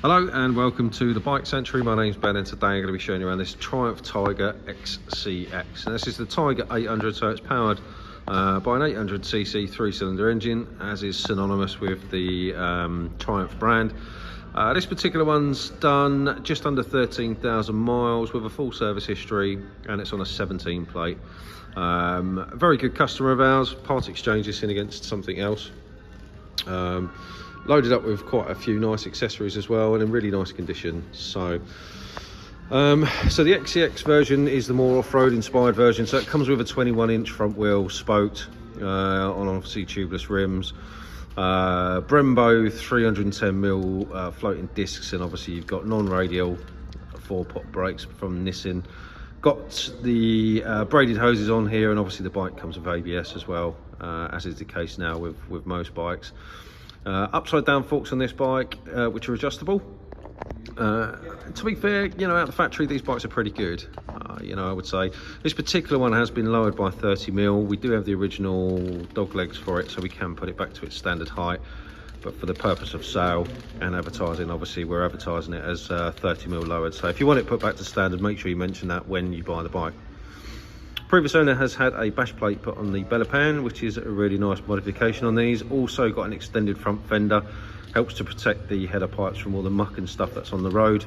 Hello and welcome to the Bike Century. My name's Ben and today I'm going to be showing you around this Triumph Tiger XCX. And this is the Tiger 800, so it's powered by an 800cc 3-cylinder engine, as is synonymous with the Triumph brand. This particular one's done just under 13,000 miles with a full service history, and it's on a 17 plate. A very good customer of ours, part exchange this in against something else. Loaded up with quite a few nice accessories as well, and in really nice condition. So the XCX version is the more off-road inspired version. So it comes with a 21-inch front wheel, spoked, on obviously tubeless rims, Brembo 310mm floating discs, and obviously you've got non-radial 4-pot brakes from Nissan. Got the braided hoses on here, and obviously the bike comes with ABS as well, as is the case now with most bikes. Upside down forks on this bike, which are adjustable. To be fair, you know, out the factory these bikes are pretty good. You know, I would say this particular one has been lowered by 30mm. We do have the original dog legs for it, so we can put it back to its standard height, but for the purpose of sale and advertising, obviously we're advertising it as 30mm lowered. So if you want it put back to standard, make sure you mention that when you buy the bike. Previous owner has had a bash plate put on the belly pan, which is a really nice modification on these. Also got an extended front fender, helps to protect the header pipes from all the muck and stuff that's on the road.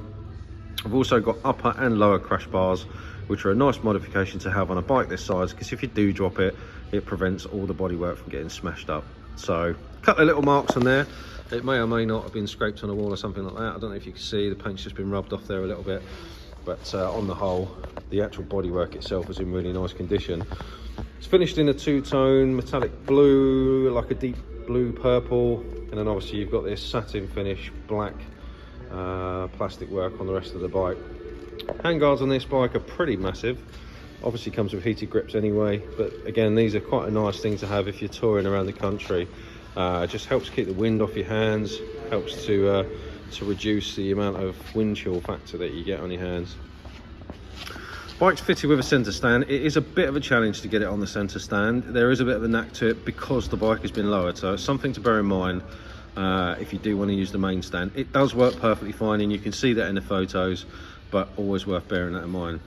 I've also got upper and lower crash bars, which are a nice modification to have on a bike this size, because if you do drop it, it prevents all the bodywork from getting smashed up. So a couple of little marks on there. It may or may not have been scraped on a wall or something like that. I don't know if you can see, the paint's just been rubbed off there a little bit. But on the whole, the actual bodywork itself is in really nice condition. It's finished in a two-tone metallic blue, like a deep blue purple, and then obviously you've got this satin finish black plastic work on the rest of the bike. Handguards on this bike are pretty massive. Obviously comes with heated grips anyway, but again, these are quite a nice thing to have if you're touring around the country. It just helps keep the wind off your hands, helps to reduce the amount of wind chill factor that you get on your hands. Bike's fitted with a centre stand. It is a bit of a challenge to get it on the centre stand. There is a bit of a knack to it because the bike has been lowered, so it's something to bear in mind if you do want to use the main stand. It does work perfectly fine, and you can see that in the photos, but always worth bearing that in mind.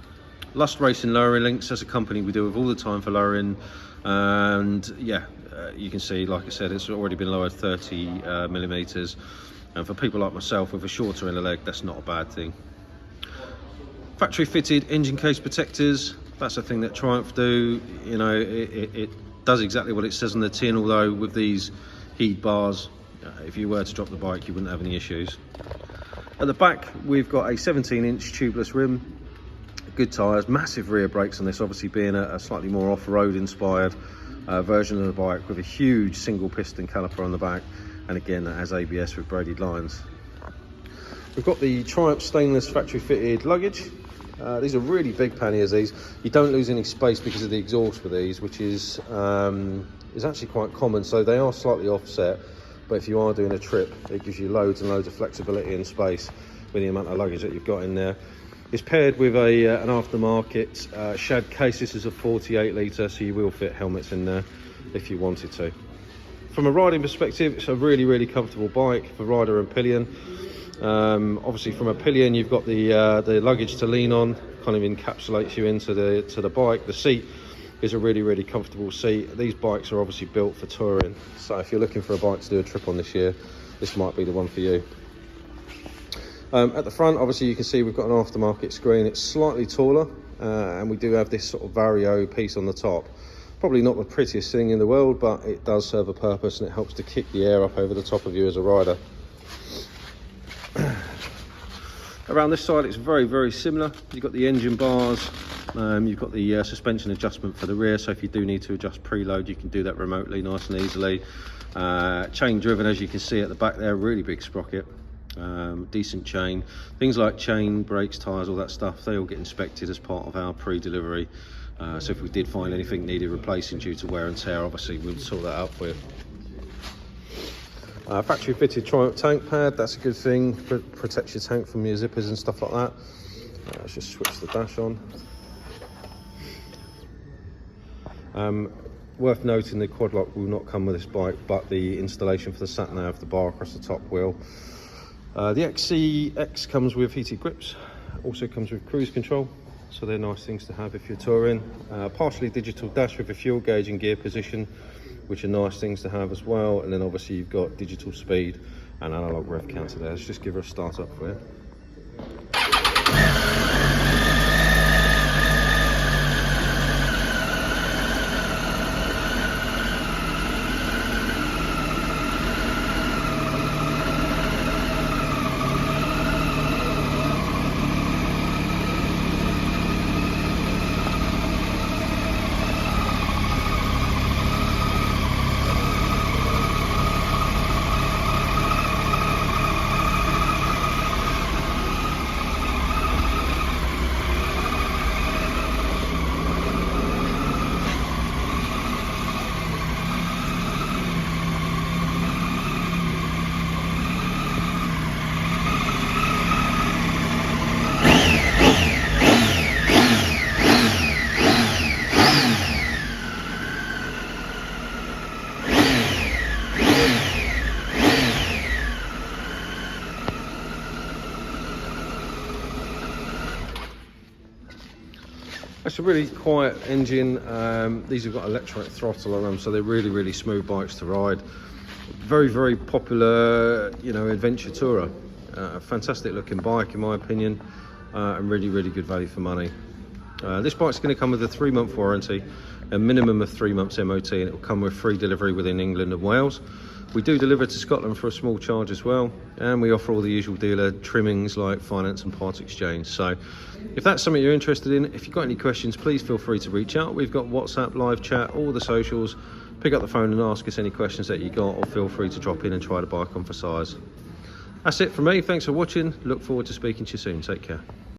Lust Racing lowering links, as a company we deal with all the time for lowering, and yeah, you can see, like I said, it's already been lowered 30mm. And for people like myself with a shorter inner leg, that's not a bad thing. Factory fitted engine case protectors, that's a thing that Triumph do. You know, it does exactly what it says on the tin, although with these heat bars, if you were to drop the bike, you wouldn't have any issues. At the back, we've got a 17-inch tubeless rim, good tyres, massive rear brakes on this, obviously being a slightly more off-road inspired version of the bike, with a huge single piston caliper on the back. And again, that has ABS with braided lines. We've got the Triumph stainless factory fitted luggage. These are really big panniers, these. You don't lose any space because of the exhaust with these, which is actually quite common. So they are slightly offset, but if you are doing a trip, it gives you loads and loads of flexibility and space with the amount of luggage that you've got in there. It's paired with an aftermarket shad case. This is a 48 litre, so you will fit helmets in there if you wanted to. From a riding perspective, it's a really, really comfortable bike for rider and pillion. Obviously from a pillion, you've got the luggage to lean on, kind of encapsulates you into the bike. The seat is a really, really comfortable seat. These bikes are obviously built for touring, so if you're looking for a bike to do a trip on this year, this might be the one for you. At the front, obviously you can see we've got an aftermarket screen. It's slightly taller, and we do have this sort of Vario piece on the top. Probably not the prettiest thing in the world, but it does serve a purpose, and it helps to kick the air up over the top of you as a rider. Around this side, it's very, very similar. You've got the engine bars, you've got the suspension adjustment for the rear, so if you do need to adjust preload, you can do that remotely nice and easily. Chain driven, as you can see at the back there, really big sprocket. Decent chain. Things like chain, brakes, tyres, all that stuff, they all get inspected as part of our pre-delivery. So if we did find anything needed replacing due to wear and tear, obviously we'd sort that out for you. Factory fitted Triumph tank pad, that's a good thing, protects your tank from your zippers and stuff like that. Let's just switch the dash on. Worth noting, the quad lock will not come with this bike, but the installation for the sat nav, the bar across the top will. The XCX comes with heated grips, also comes with cruise control, so they're nice things to have if you're touring. Partially digital dash with a fuel gauge and gear position, which are nice things to have as well. And then obviously you've got digital speed and analog rev counter there. Let's just give her a start up for you. It's a really quiet engine. These have got electronic throttle on them, so they're really smooth bikes to ride. Very popular, you know, adventure tourer. A fantastic looking bike in my opinion, and really good value for money. This bike's going to come with a 3-month warranty, a minimum of 3 months MOT, and it will come with free delivery within England and Wales. We do deliver to Scotland for a small charge as well, and we offer all the usual dealer trimmings like finance and part exchange. So if that's something you're interested in, if you've got any questions, please feel free to reach out. We've got WhatsApp, live chat, all the socials. Pick up the phone and ask us any questions that you got, or feel free to drop in and try the bike on for size. That's it from me. Thanks for watching. Look forward to speaking to you soon. Take care.